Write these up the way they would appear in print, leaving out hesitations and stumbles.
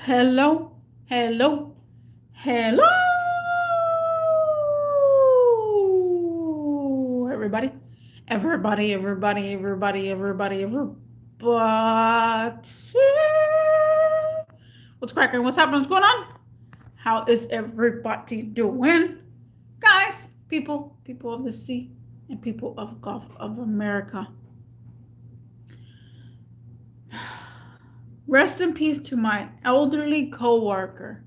Hello, hello, hello, everybody, everybody. What's cracking? What's happening? What's going on? How is everybody doing? Guys, people of the sea, and people of Gulf of America. Rest in peace to my elderly co-worker.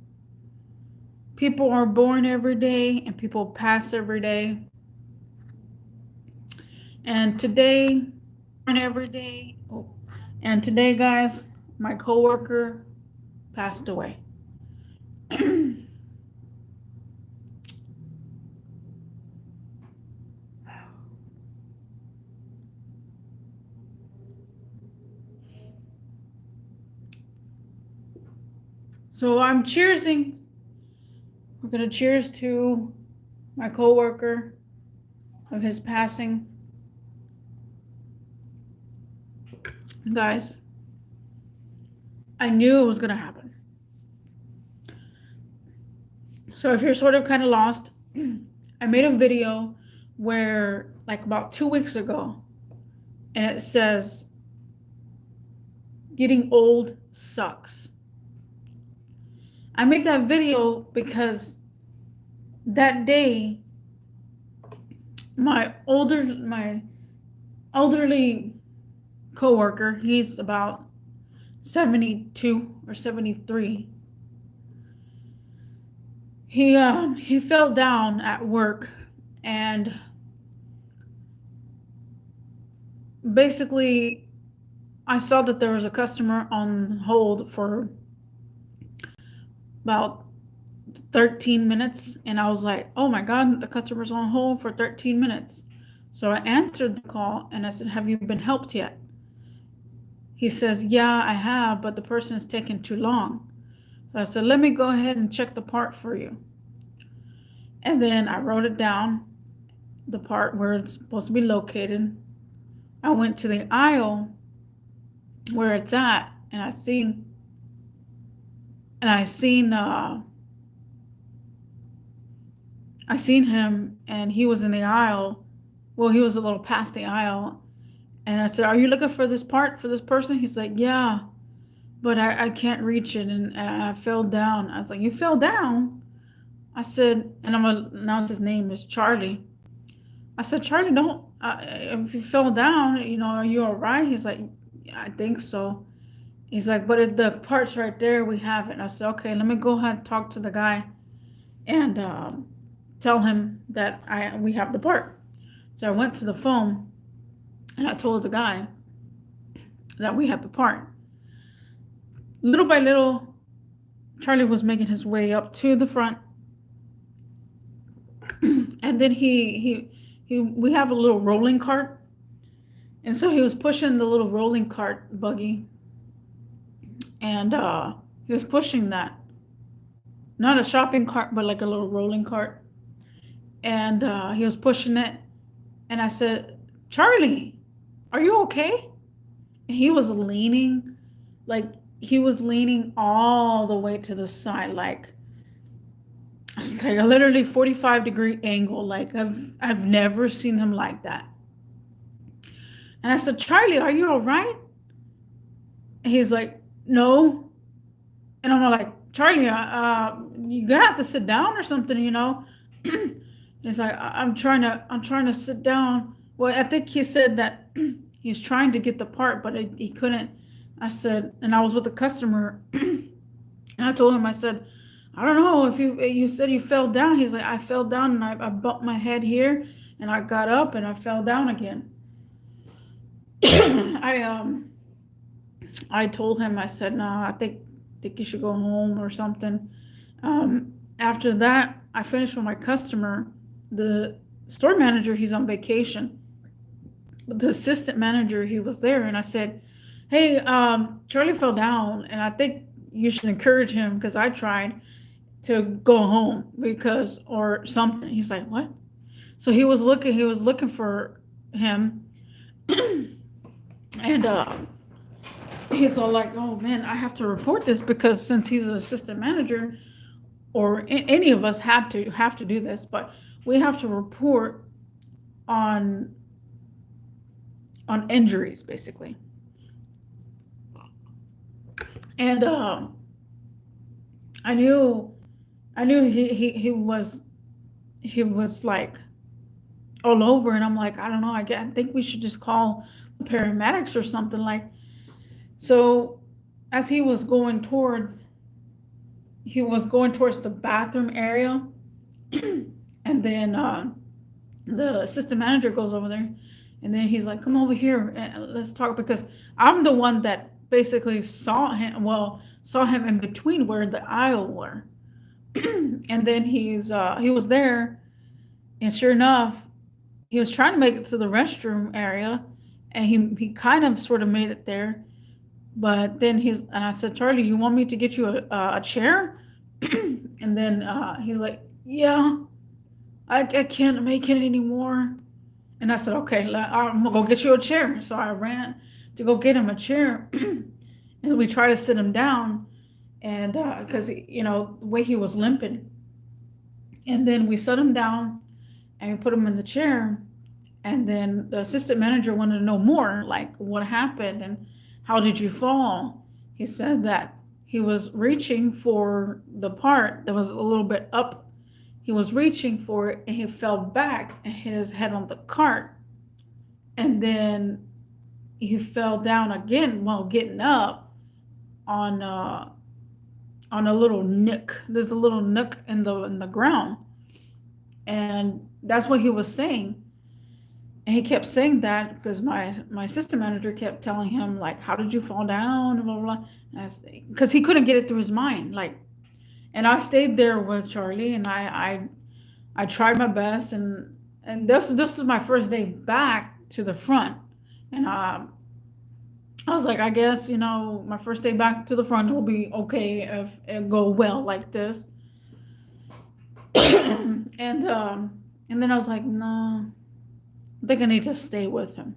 People are born every day and people pass every day. And today, guys, my coworker passed away. So I'm cheersing. We're gonna cheers to my coworker of his passing. Guys, I knew it was gonna happen. So if you're sort of kind of lost, I made a video where, like, about 2 weeks ago, and it says, getting old sucks. I made that video because that day, my elderly coworker, he's about 72 or 73. He fell down at work, and basically I saw that there was a customer on hold for about 13 minutes, and I was like, oh my god, the customer's on hold for 13 minutes. So I answered the call and I said, have you been helped yet? He says, yeah, I have, but the person is taking too long. So I said, let me go ahead and check the part for you. And then I wrote it down, the part where it's supposed to be located. I went to the aisle where it's at, and I seen him, and he was in the aisle. Well, he was a little past the aisle. And I said, are you looking for this part for this person? He's like, yeah, but I can't reach it, and I fell down. I was like, you fell down? I said, and I'm going to announce his name is Charlie. I said, Charlie, don't, if you fell down, are you all right? He's like, I think so. He's like, but the part's right there. We have it. And I said, okay, let me go ahead and talk to the guy and tell him that we have the part. So I went to the phone and I told the guy that we have the part. Little by little, Charlie was making his way up to the front. And then we have a little rolling cart. And so he was pushing the little rolling cart buggy. And he was pushing that. Not a shopping cart, but like a little rolling cart. And he was pushing it. And I said, Charlie, are you okay? And he was leaning all the way to the side, like a literally 45-degree angle. Like I've never seen him like that. And I said, Charlie, are you all right? And he's like, no. And I'm like, Charlie, you're gonna have to sit down or something, He's like, I'm trying to sit down. Well, I think he said that he's trying to get the part, but he couldn't. I said, and I was with the customer, and I told him, I said, I don't know if you said you fell down. He's like, I fell down and I bumped my head here, and I got up and I fell down again. I told him, I said, no, I think you should go home or something. After that, I finished with my customer. The store manager, he's on vacation. But the assistant manager, he was there, and I said, hey, Charlie fell down, and I think you should encourage him, because I tried to go home or something. He's like, what? So he was looking for him. And he's all like, oh man, I have to report this because since he's an assistant manager, or any of us have to do this, but we have to report on injuries basically. And I knew he was like all over, and I'm like, I don't know, I think we should just call the paramedics or something. Like, so as he was going towards the bathroom area, and then the assistant manager goes over there, and then he's like, come over here and let's talk, because I'm the one that basically saw him in between where the aisle were. And then he was there, and sure enough, he was trying to make it to the restroom area, and he kind of sort of made it there. But then and I said, Charlie, you want me to get you a chair? And then he's like, yeah, I can't make it anymore. And I said, okay, I'm gonna go get you a chair. So I ran to go get him a chair, and we tried to sit him down, and because the way he was limping, and then we set him down and we put him in the chair, and then the assistant manager wanted to know more, like what happened and how did you fall. He said that he was reaching for the part that was a little bit up. He was reaching for it, and he fell back and hit his head on the cart, and then he fell down again while getting up on a little nook. There's a little nook in the ground, and that's what he was saying. And he kept saying that because my assistant manager kept telling him, like, how did you fall down and blah blah blah, because he couldn't get it through his mind, like. And I stayed there with Charlie, and I tried my best, and this was my first day back to the front, and I was like, I guess my first day back to the front will be okay if it go well like this. And then I was like, no, I think I need to stay with him.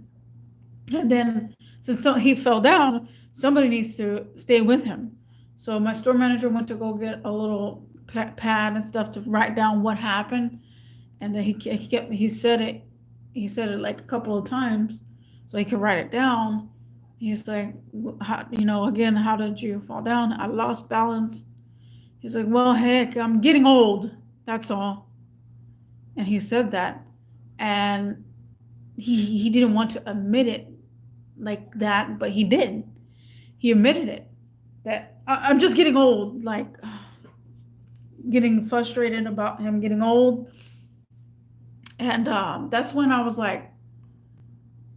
And then since he fell down, somebody needs to stay with him. So my store manager went to go get a little pad and stuff to write down what happened, and then he said it like a couple of times so he could write it down. He's like, again, how did you fall down? I lost balance. He's like, well, heck, I'm getting old. That's all. And he said that, and he didn't want to admit it like that, but he did. He admitted it, that I'm just getting old, like getting frustrated about him getting old. And that's when I was like,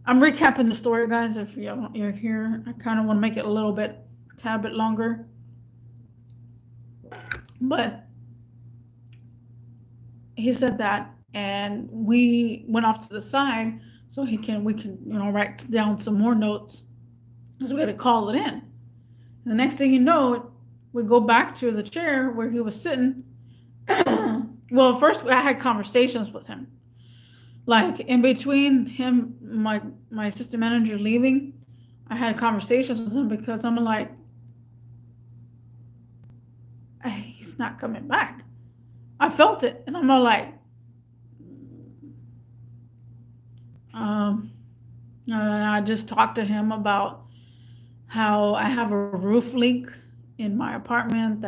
I'm recapping the story, guys. If you're here, I kind of want to make it a little bit, tad bit longer. But he said that, and we went off to the side so we can write down some more notes, because we got to call it in. And the next thing you know, we go back to the chair where he was sitting. Well, first I had conversations with him, like in between him, my assistant manager leaving. I had conversations with him because I'm like, he's not coming back. I felt it, and I'm like, and I just talked to him about how I have a roof leak in my apartment,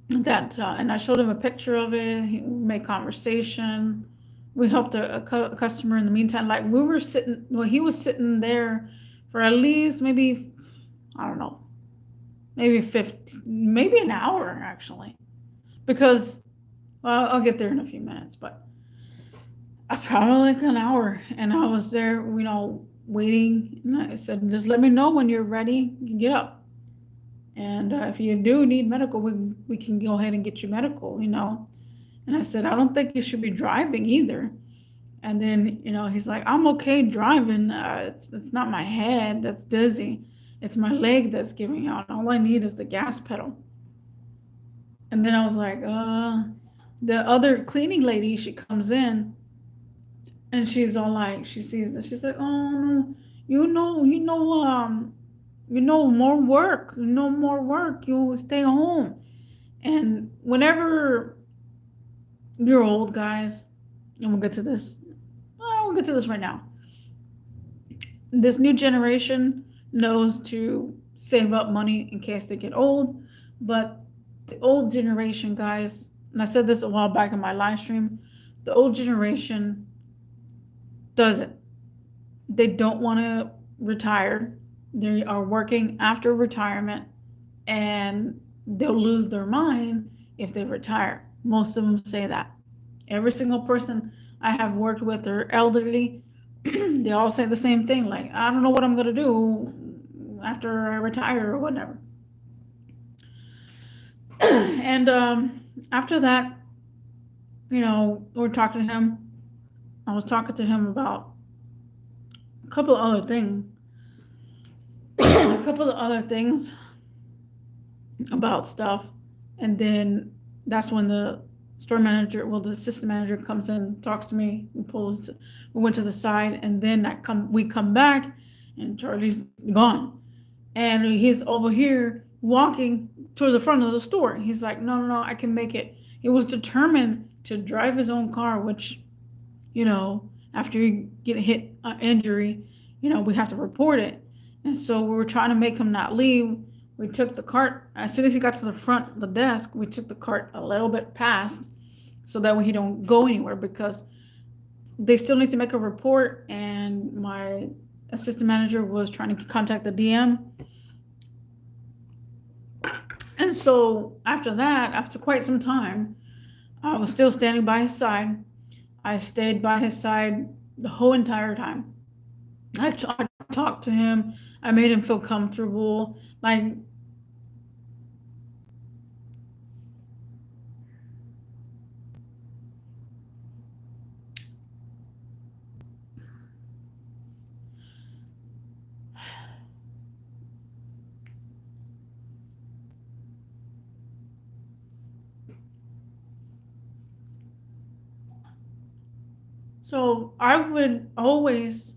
and I showed him a picture of it. He made conversation. We helped a customer in the meantime. Like, he was sitting there for at least maybe, I don't know, maybe 50, maybe an hour actually, because, well, I'll get there in a few minutes, but probably like an hour, and I was there, waiting, and I said, just let me know when you're ready, you can get up. And if you do need medical, we can go ahead and get you medical, And I said, I don't think you should be driving either. And then, he's like, I'm okay driving. It's not my head that's dizzy. It's my leg that's giving out. All I need is the gas pedal. And then I was like, the other cleaning lady, she comes in, and she's all like, she sees it. She's like, oh, no, more work, more work, you stay home. And whenever you're old, guys, and we'll get to this, we'll get to this right now. This new generation knows to save up money in case they get old, but the old generation, guys, and I said this a while back in my live stream, the old generation doesn't. They don't want to retire. They are working after retirement, and they'll lose their mind if they retire. Most of them say that. Every single person I have worked with are elderly. They all say the same thing, like, I don't know what I'm going to do after I retire or whatever. And after that, we're talking to him. I was talking to him about a couple of other things. A couple of other things about stuff. And then that's when the store manager, well, the assistant manager comes in, talks to me, we went to the side, and then we come back, and Charlie's gone. And he's over here walking to the front of the store. He's like, no, I can make it. He was determined to drive his own car, which, after you get a hit, injury, we have to report it. And so we were trying to make him not leave. We took the cart, as soon as he got to the front of the desk, we took the cart a little bit past so that way he don't go anywhere, because they still need to make a report, and my assistant manager was trying to contact the DM. And so after that, after quite some time, I was still standing by his side. I stayed by his side the whole entire time. I talked to him. I made him feel comfortable. Like, so I would always,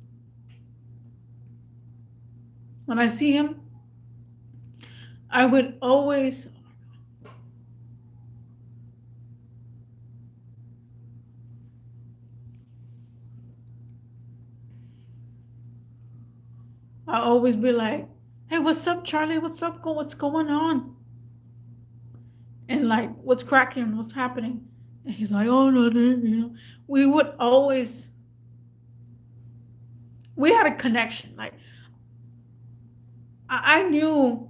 when I see him, I would always, be like, hey, what's up, Charlie? What's up? What's going on? And like, what's cracking? What's happening? And he's like, oh, no. We would always, we had a connection. Like, I knew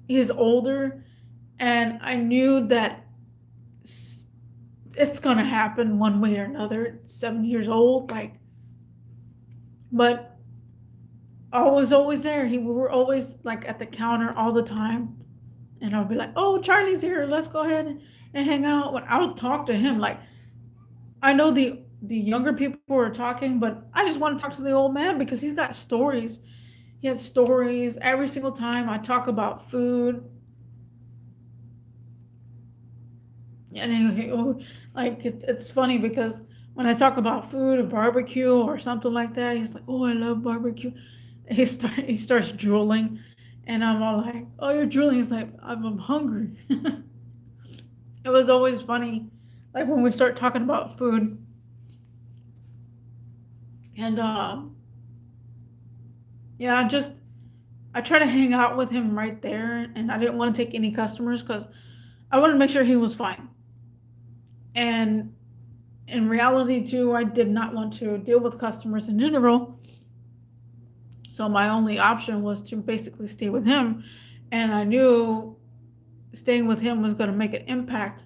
he's older, and I knew that it's gonna happen one way or another. 7 years old, like, but I was always there. We were always like at the counter all the time, and I'll be like, "Oh, Charlie's here. Let's go ahead and hang out." When I would talk to him, like, I know the younger people are talking, but I just want to talk to the old man because he's got stories. He has stories every single time I talk about food. And like, it's funny because when I talk about food or barbecue or something like that, he's like, "Oh, I love barbecue." He starts drooling, and I'm all like, "Oh, you're drooling?" He's like, I'm hungry." It was always funny, like when we start talking about food, and yeah, I try to hang out with him right there, and I didn't want to take any customers because I wanted to make sure he was fine. And in reality, too, I did not want to deal with customers in general. So my only option was to basically stay with him. And I knew staying with him was going to make an impact.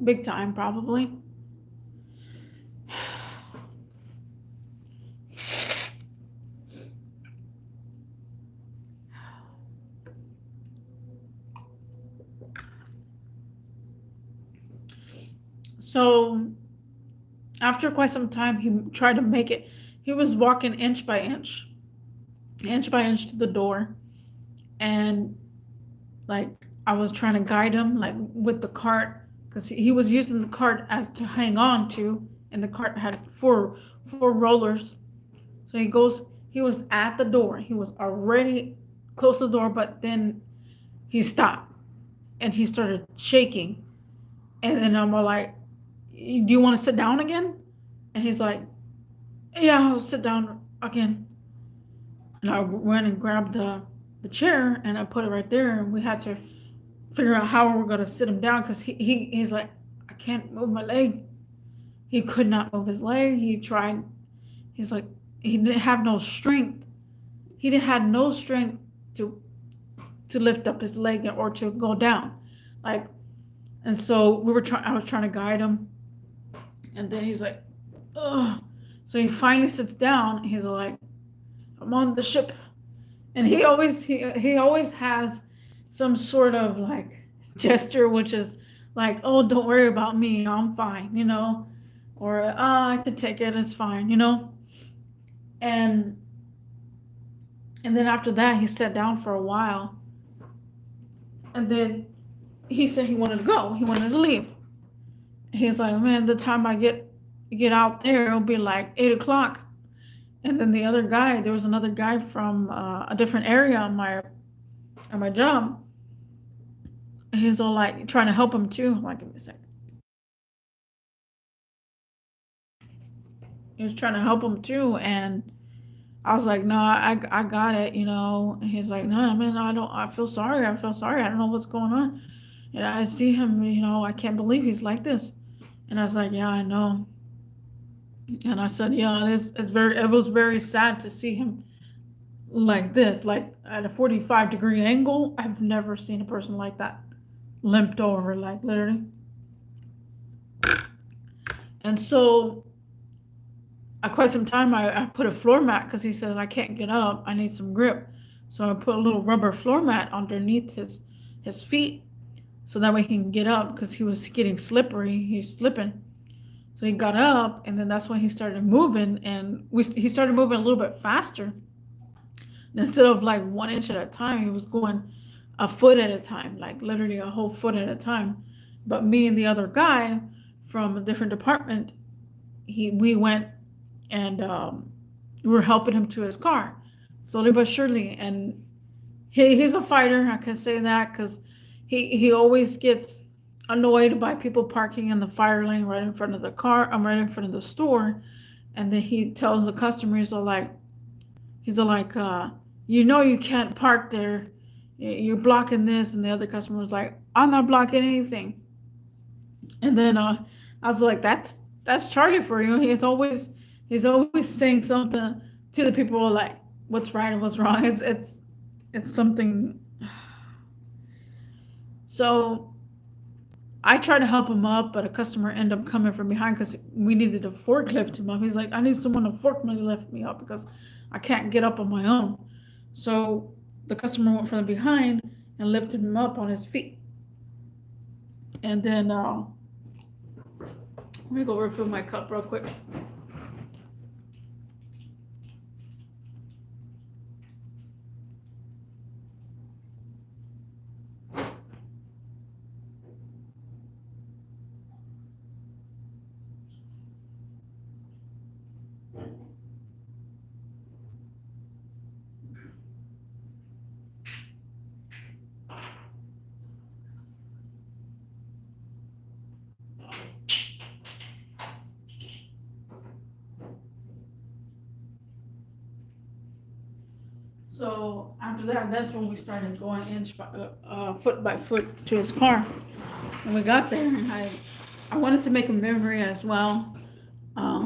Big time, probably. So after quite some time, he tried to make it. He was walking inch by inch to the door. And like, I was trying to guide him, like, with the cart, because he was using the cart as to hang on to, and the cart had four rollers. So He was at the door. He was already close to the door, but then he stopped and he started shaking. And then I'm like, "Do you want to sit down again?" And he's like, "Yeah, I'll sit down again." And I went and grabbed the chair and I put it right there. And we had to figure out how we were going to sit him down because he's like, "I can't move my leg." He could not move his leg. He tried. He's like, he didn't have no strength. He didn't had no strength to lift up his leg or to go down, like. And so we were trying. I was trying to guide him, and then he's like, "Ugh." So he finally sits down. He's like, "I'm on the ship," and he always has some sort of like gesture, which is like, "Oh, don't worry about me. I'm fine," or I can take it. It's fine, and and then after that, he sat down for a while, and then he said he wanted to go. He wanted to leave. He's like, "Man, the time I get out there, it'll be like 8 o'clock." And then the other guy, there was another guy from a different area on my job. He's all like trying to help him too. Like, give me a second. He was trying to help him too, and I was like, "No, I got it." And he's like, "No, man, I don't. I feel sorry. I feel sorry. I don't know what's going on." And I see him. I can't believe he's like this. And I was like, "Yeah, I know." And I said, "Yeah, it was very sad to see him like this, like at a 45-degree angle. I've never seen a person like that, limped over, like literally." And so, quite some time, I put a floor mat because he said, "I can't get up. I need some grip." So I put a little rubber floor mat underneath his feet so that way he can get up because he was getting slippery. He's slipping. So he got up, and then that's when he started moving, and he started moving a little bit faster. Instead of like 1 inch at a time, he was going a foot at a time, like literally a whole foot at a time. But me and the other guy from a different department, we went and we were helping him to his car, slowly but surely. And he's a fighter, I can say that, because he always gets annoyed by people parking in the fire lane right in front of the car. I'm right in front of the store, and then he tells the customers, "You can't park there. You're blocking this." And the other customer was like, "I'm not blocking anything." And then I was like, "That's Charlie for you. He's always saying something to the people like what's right and what's wrong." It's something. So I tried to help him up, but a customer ended up coming from behind because we needed a forklift him up. He's like, "I need someone to forklift me up because I can't get up on my own." So the customer went from behind and lifted him up on his feet. And then let me go refill my cup real quick. So after that, that's when we started going foot by foot to his car. And we got there, and I wanted to make a memory as well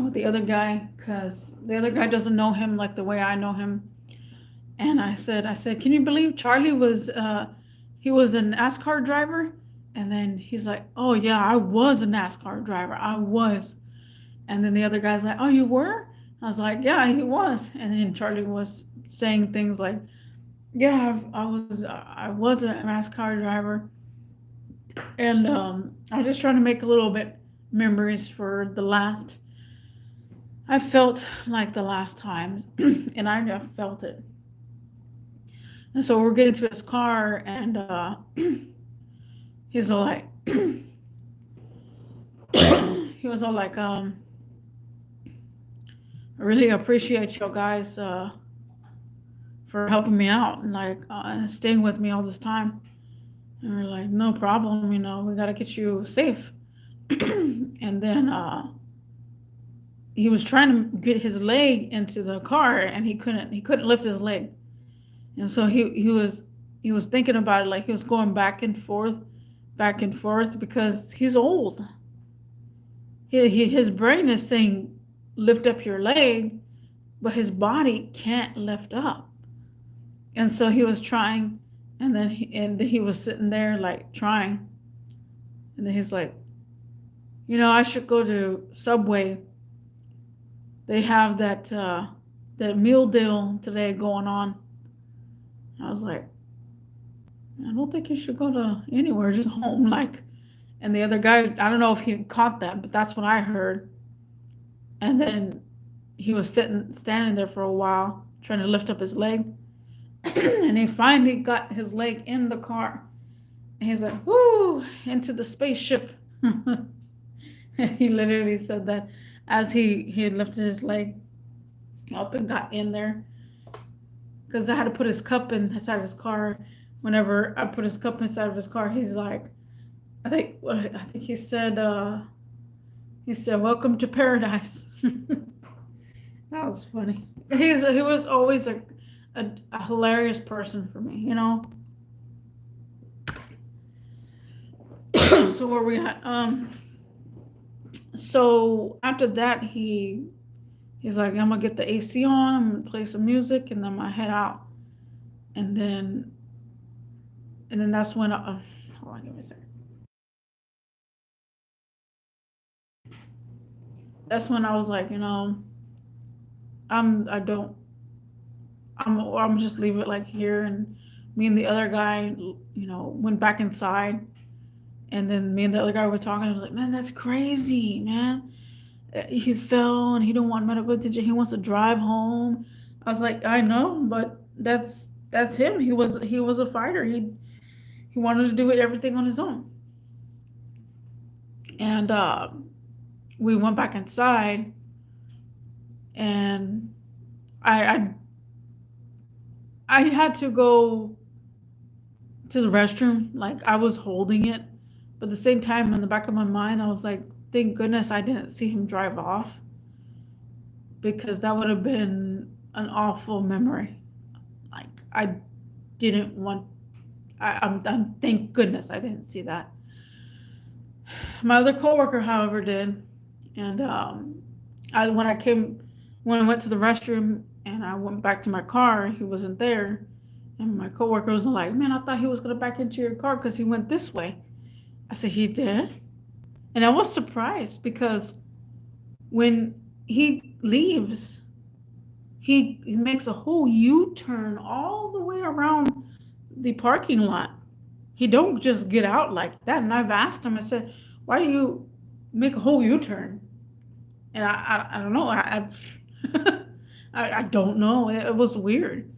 with the other guy because the other guy doesn't know him like the way I know him. And I said, "Can you believe Charlie he was a NASCAR driver?" And then he's like, "Oh yeah, I was a NASCAR driver. I was." And then the other guy's like, "Oh, you were?" I was like, "Yeah, he was." And then Charlie was saying things like, "Yeah, I was a NASCAR driver." And I was just trying to make a little bit memories for the last. I felt like the last times, and I felt it. And so we're getting to his car, and he's all like, he was all like, "I really appreciate you guys for helping me out and like staying with me all this time. And we're like, no problem, we got to get you safe. And then he was trying to get his leg into the car, and he couldn't lift his leg. And so he was thinking about it, like he was going back and forth, because he's old. His brain is saying lift up your leg, but his body can't lift up. And so he was trying, and then he was sitting there like trying, and then he's like, I should go to Subway. They have that meal deal today going on. I was like, I don't think you should go to anywhere, just home. Like, and the other guy, I don't know if he caught that, but that's what I heard. And then he was standing there for a while, trying to lift up his leg. And he finally got his leg in the car. And he's like, whoo, into the spaceship. He literally said that as he lifted his leg up and got in there. Because I had to put his cup inside his car. Whenever I put his cup inside of his car, he's like, I think he said, "Welcome to paradise." That was funny. He was always a hilarious person for me. So where we at? So after that, he's like, I'm gonna get the AC on. I'm gonna play some music, and then I'm gonna head out. And then that's when hold on, give me a second. That's when I was like, I don't, I'm just leave it like here. And me and the other guy, went back inside. And then me and the other guy were talking. I was like, man, that's crazy, man. He fell and he don't want medical attention. He wants to drive home. I was like, I know, but that's him. He was a fighter. He wanted to do it everything on his own. And we went back inside, and I had to go to the restroom. Like, I was holding it, but at the same time, in the back of my mind, I was like, thank goodness I didn't see him drive off, because that would have been an awful memory. Like, I didn't want. I'm thank goodness I didn't see that. My other coworker, however, did. And I when I went to the restroom and I went back to my car, he wasn't there. And my coworker was like, "Man, I thought he was gonna back into your car because he went this way." I said, "He did," and I was surprised because when he leaves, he makes a whole U-turn all the way around the parking lot. He don't just get out like that. And I've asked him. I said, "Why do you make a whole U-turn?" And I don't know. I don't know. It was weird.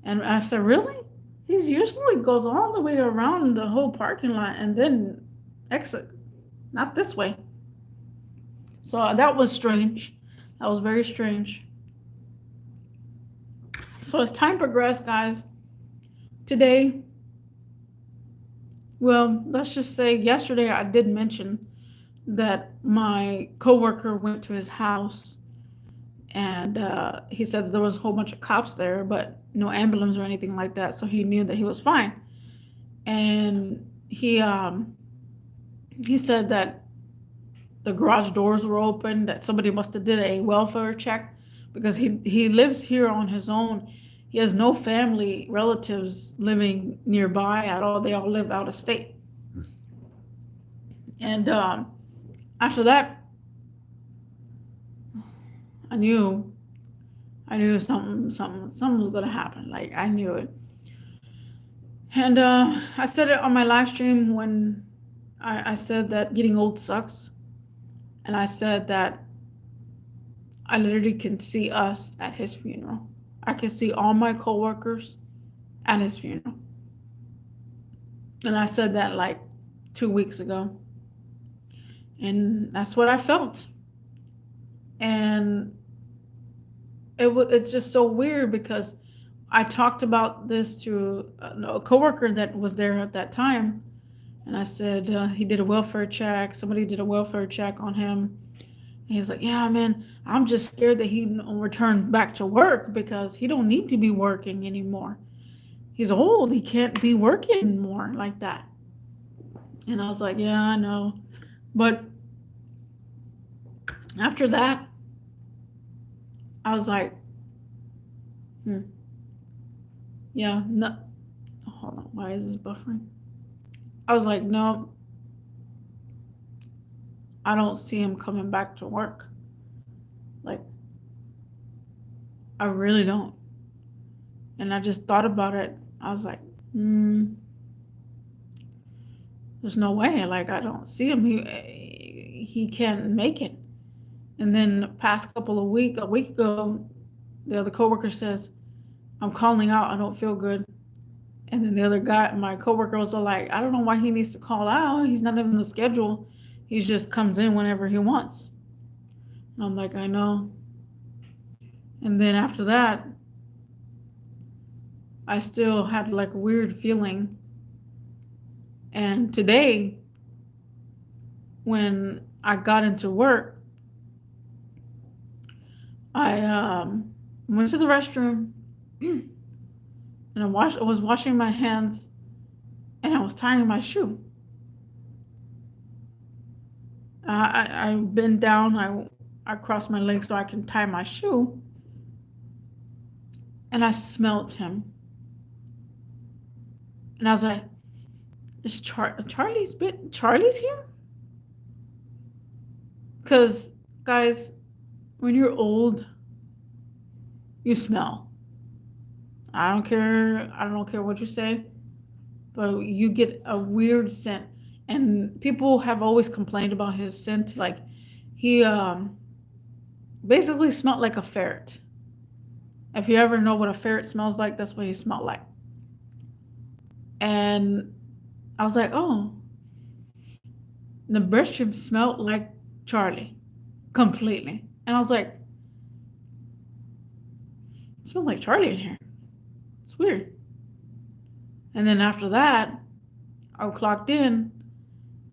And I said, "Really?" He's usually goes all the way around the whole parking lot and then exit, not this way. So that was strange. That was very strange. So as time progressed, guys, today, well, let's just say yesterday I did mention that my coworker went to his house, and he said that there was a whole bunch of cops there, but no ambulance or anything like that. So he knew that he was fine. And he said that the garage doors were open, that somebody must have did a welfare check, because he lives here on his own. He has no family relatives living nearby at all. They all live out of state. And after that, I knew something was gonna happen. Like, I knew it. And I said it on my live stream when I said that getting old sucks. And I said that I literally can see us at his funeral. I can see all my coworkers at his funeral. And I said that like 2 weeks ago. And that's what I felt. And it's just so weird because I talked about this to a coworker that was there at that time, and I said he did a welfare check. Somebody did a welfare check on him. And he's like, "Yeah, man, I'm just scared that he don't return back to work because he don't need to be working anymore. He's old. He can't be working anymore like that." And I was like, "Yeah, I know." But after that, I was like, hmm, yeah, no, hold on, why is this buffering? I was like, no, I don't see him coming back to work. Like, I really don't. And I just thought about it. I was like, there's no way. Like, I don't see him. He can't make it. And then the past couple of a week ago, the other coworker says, "I'm calling out. I don't feel good." And then the other guy, my coworker, was like, "I don't know why he needs to call out. He's not even in the schedule. He just comes in whenever he wants." And I'm like, "I know." And then after that, I still had like a weird feeling. And today, when I got into work, I went to the restroom and I was washing my hands and I was tying my shoe. I bent down, I crossed my legs so I can tie my shoe, and I smelled him. And I was like, "Is Charlie's here?" Because, guys, when you're old, you smell. I don't care what you say, but you get a weird scent. And people have always complained about his scent. Like, he basically smelled like a ferret. If you ever know what a ferret smells like, that's what he smelled like. And I was like, oh, the restroom smelled like Charlie completely. And I was like, it smells like Charlie in here. It's weird. And then after that, I clocked in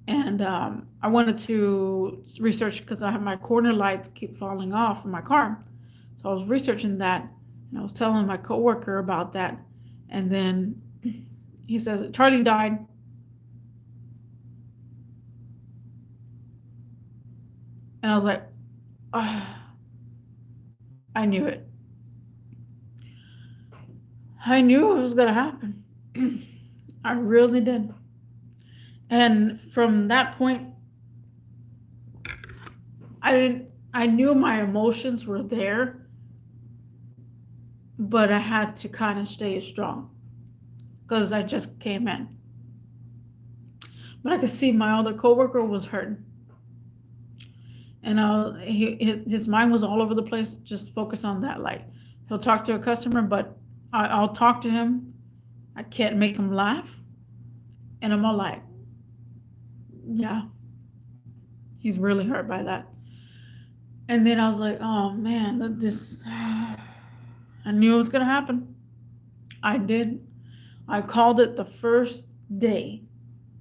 and I wanted to research because I have my corner lights keep falling off in my car. So I was researching that and I was telling my coworker about that. And then he says, Charlie died. And I was like, oh, I knew it. I knew it was going to happen. I really did. And from that point, I knew my emotions were there, but I had to kind of stay strong because I just came in. But I could see my other coworker was hurting. And his mind was all over the place, just focus on that. Like, he'll talk to a customer, but I'll talk to him. I can't make him laugh. And I'm all like, yeah, he's really hurt by that. And then I was like, oh man, I knew it was going to happen. I did. I called it the first day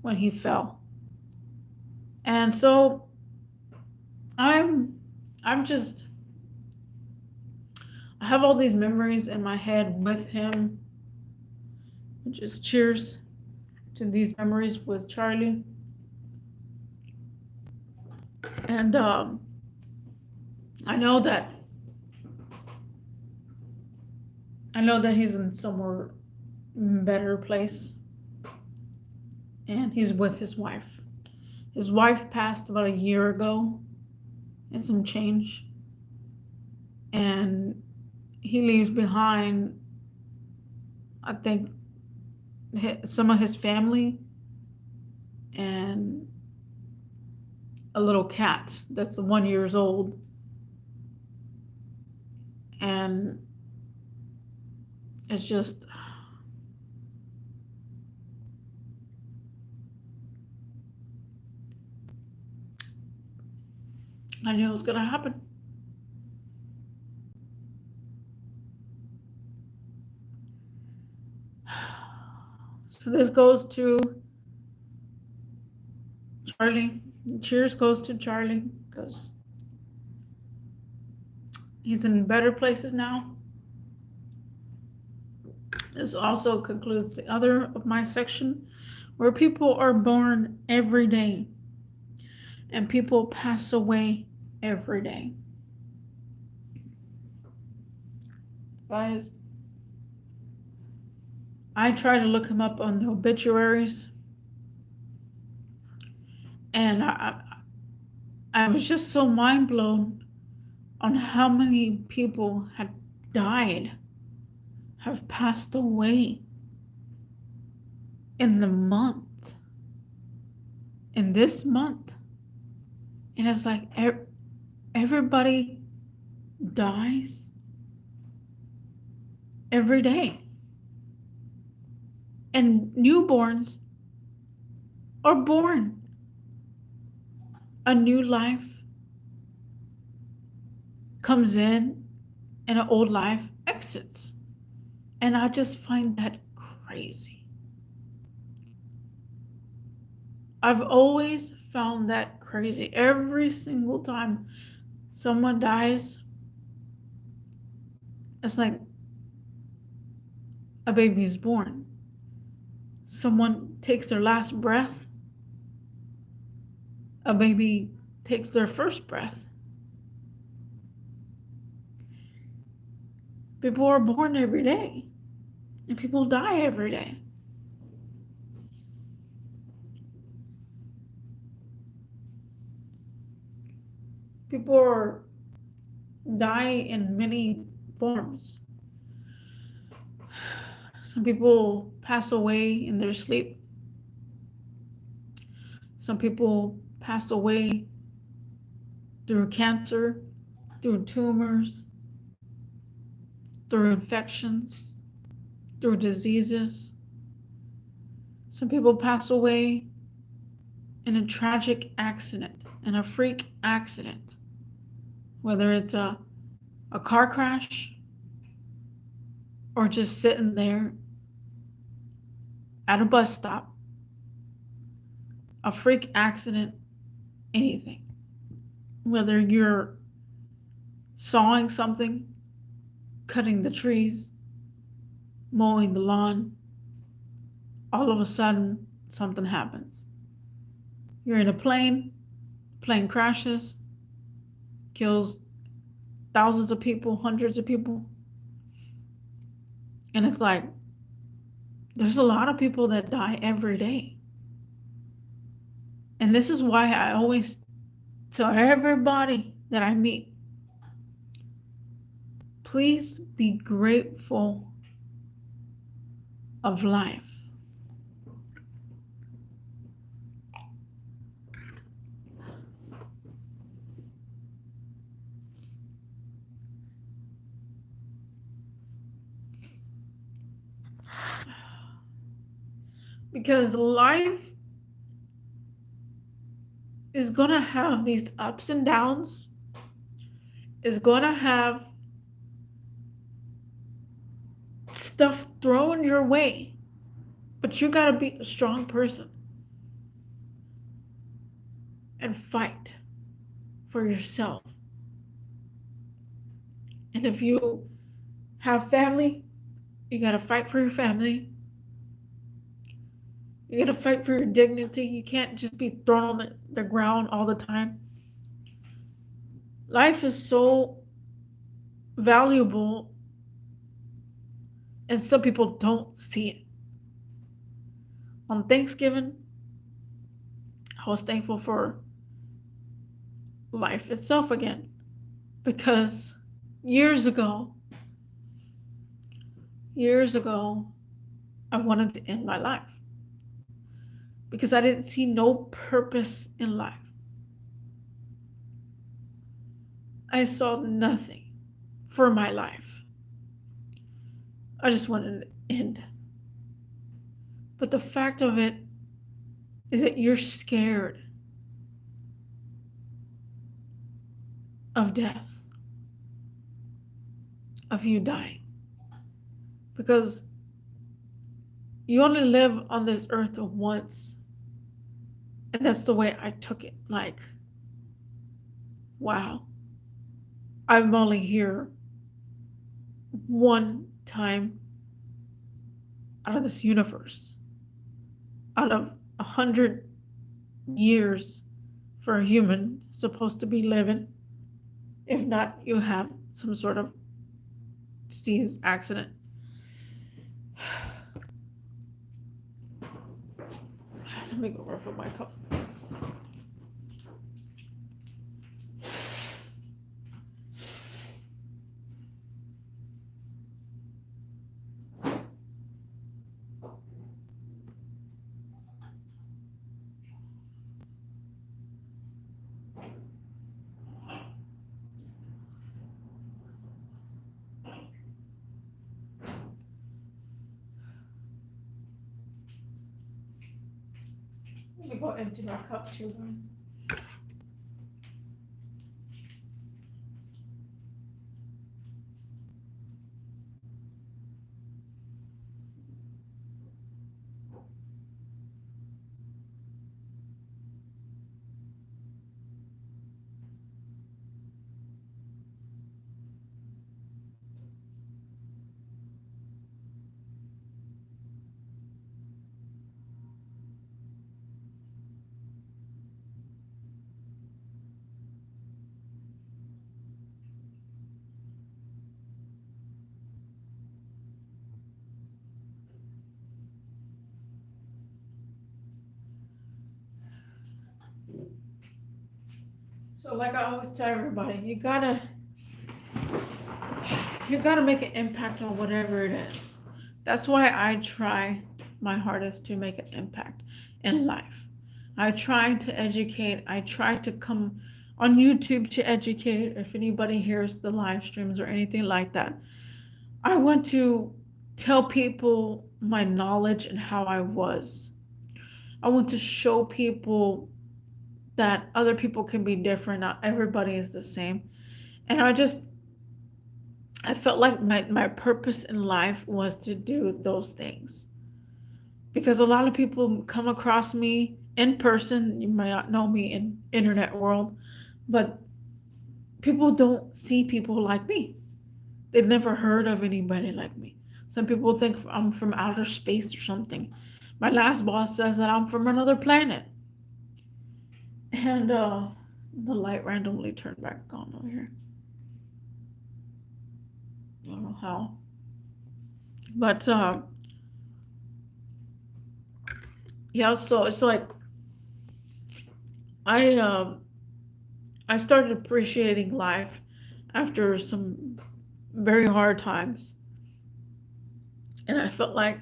when he fell. And so I'm just, I have all these memories in my head with him. Just cheers to these memories with Charlie. And I know that he's in somewhere better place, and he's with his wife. His wife passed about a year ago, and some change, and he leaves behind, I think, some of his family and a little cat that's 1 year old. And it's just, I knew it was gonna happen. So this goes to Charlie. Cheers goes to Charlie because he's in better places now. This also concludes the other of my section where people are born every day and people pass away every day. Guys, I try to look him up on the obituaries, and I was just so mind blown on how many people had died, have passed away in this month. And it's like everybody dies every day. And newborns are born. A new life comes in and an old life exits. And I just find that crazy. I've always found that crazy. Every single time someone dies, it's like a baby is born. Someone takes their last breath, a baby takes their first breath. People are born every day, and people die every day. People die in many forms. Some people pass away in their sleep. Some people pass away through cancer, through tumors, through infections, through diseases. Some people pass away in a tragic accident, in a freak accident, whether it's a car crash or just sitting there at a bus stop. A freak accident, anything. Whether you're sawing something, cutting the trees, mowing the lawn, all of a sudden something happens. You're in a plane crashes, kills thousands of people, hundreds of people. And it's like, there's a lot of people that die every day. And this is why I always tell everybody that I meet, please be grateful of life. Because life is gonna have these ups and downs, is gonna have stuff thrown your way, but you gotta be a strong person and fight for yourself. And if you have family, you gotta fight for your family. You gotta fight for your dignity. You can't just be thrown on the ground all the time. Life is so valuable, and some people don't see it. On Thanksgiving, I was thankful for life itself again, because years ago, I wanted to end my life because I didn't see no purpose in life. I saw nothing for my life. I just wanted to end. But the fact of it is that you're scared of death, of you dying, because You only live on this earth once. And that's the way I took it. Like, wow, I'm only here one time out of this universe, out of 100 years for a human supposed to be living. If not, you have some sort of disease, accident. Let me go refill my cup. Let me go empty my cup too, guys. So like I always tell everybody, you gotta make an impact on whatever it is. That's why I try my hardest to make an impact in life. I try to educate. I try to come on YouTube to educate. If anybody hears the live streams or anything like that, I want to tell people my knowledge and how I was. I want to show people that other people can be different. Not everybody is the same. And I felt like my purpose in life was to do those things. Because a lot of people come across me in person. You might not know me in internet world, but people don't see people like me. They've never heard of anybody like me. Some people think I'm from outer space or something. My last boss says that I'm from another planet. And the light randomly turned back on over here. I don't know how. But yeah, so it's like I I started appreciating life after some very hard times. And I felt like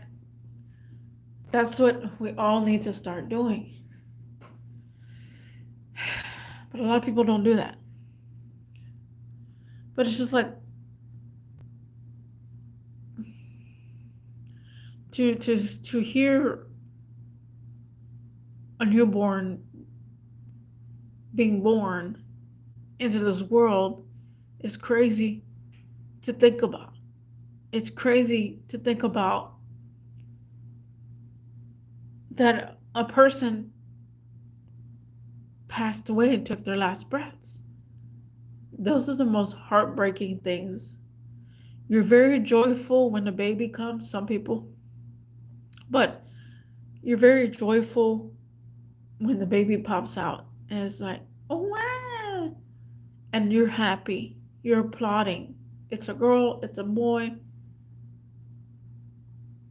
that's what we all need to start doing. But a lot of people don't do that. But it's just like to hear a newborn being born into this world is crazy to think about. It's crazy to think about that a person passed away and took their last breaths. Those are the most heartbreaking things. You're very joyful when the baby comes, some people, but you're very joyful when the baby pops out and it's like, oh wow, and you're happy, you're applauding. It's a girl, it's a boy,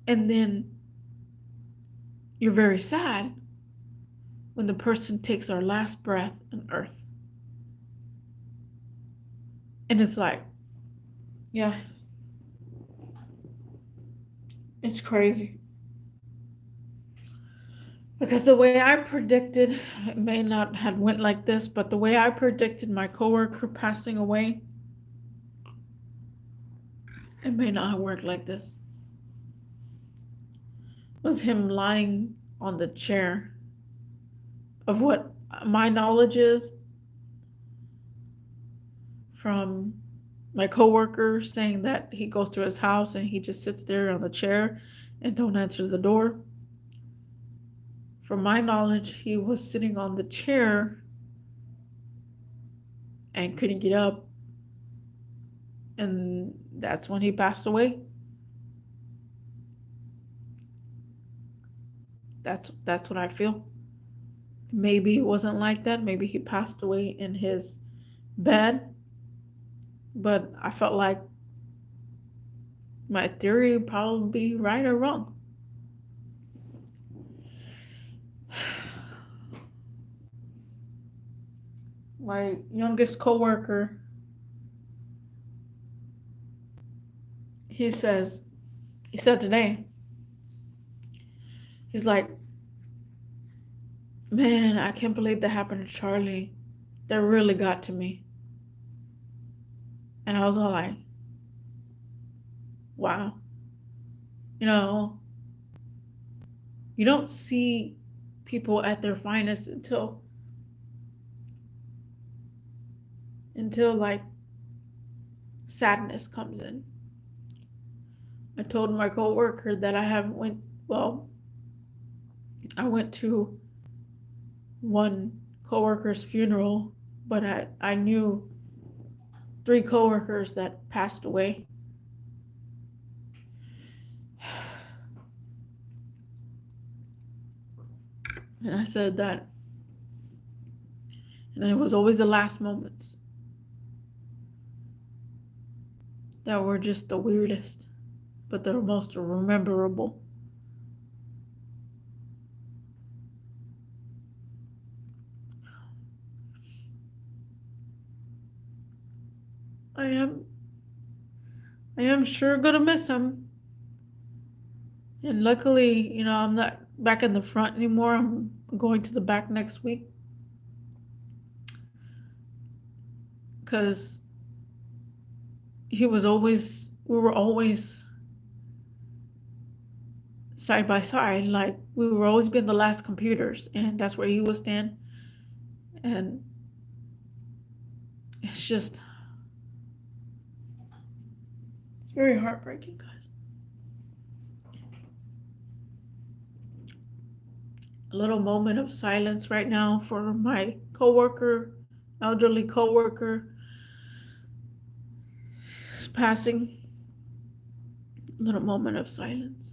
and then you're very sad when the person takes their last breath on earth. And it's like, yeah, it's crazy. Because the way I predicted, it may not have went like this, but the way I predicted my coworker passing away, it may not have worked like this. It was him lying on the chair of what my knowledge is from my coworker saying that he goes to his house and he just sits there on the chair and don't answer the door. From my knowledge, he was sitting on the chair and couldn't get up, and that's when he passed away. That's what I feel. Maybe it wasn't like that. Maybe he passed away in his bed, but I felt like my theory would probably be right or wrong. My youngest coworker, he said today, he's like, man, I can't believe that happened to Charlie. That really got to me. And I was all like, wow. You know, you don't see people at their finest until like sadness comes in. I told my coworker that I went to one coworker's funeral, but I knew 3 coworkers that passed away. And I said that, and it was always the last moments that were just the weirdest, but the most rememberable. I am sure gonna miss him. And luckily, I'm not back in the front anymore. I'm going to the back next week. Because we were always side by side. Like, we were always being the last computers, and that's where he would stand. And it's very heartbreaking, guys. A little moment of silence right now for my elderly coworker, is passing. A little moment of silence.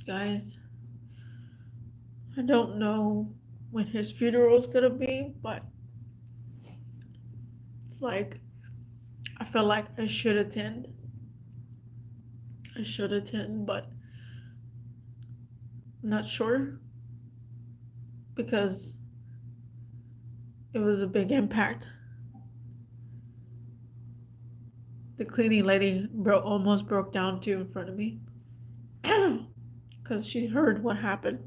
Guys, I don't know when his funeral is gonna be, but it's like, I feel like I should attend. But I'm not sure, because it was a big impact. The cleaning lady almost broke down too in front of me because she heard what happened.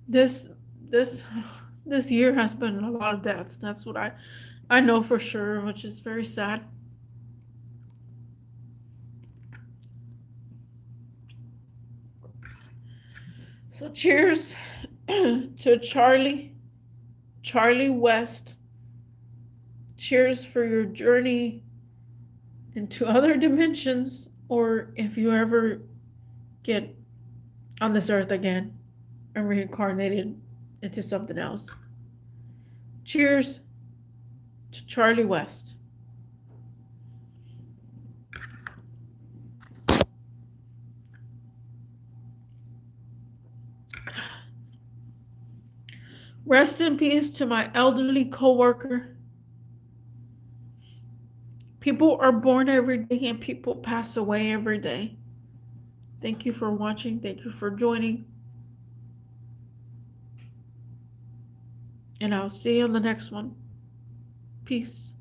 This this year has been a lot of deaths. That's what I know for sure, which is very sad. So cheers to Charlie West. Cheers for your journey into other dimensions, or if you ever get on this earth again and reincarnated into something else. Cheers to Charlie West. Rest in peace to my elderly coworker. People are born every day and people pass away every day. Thank you for watching. Thank you for joining. And I'll see you on the next one. Peace.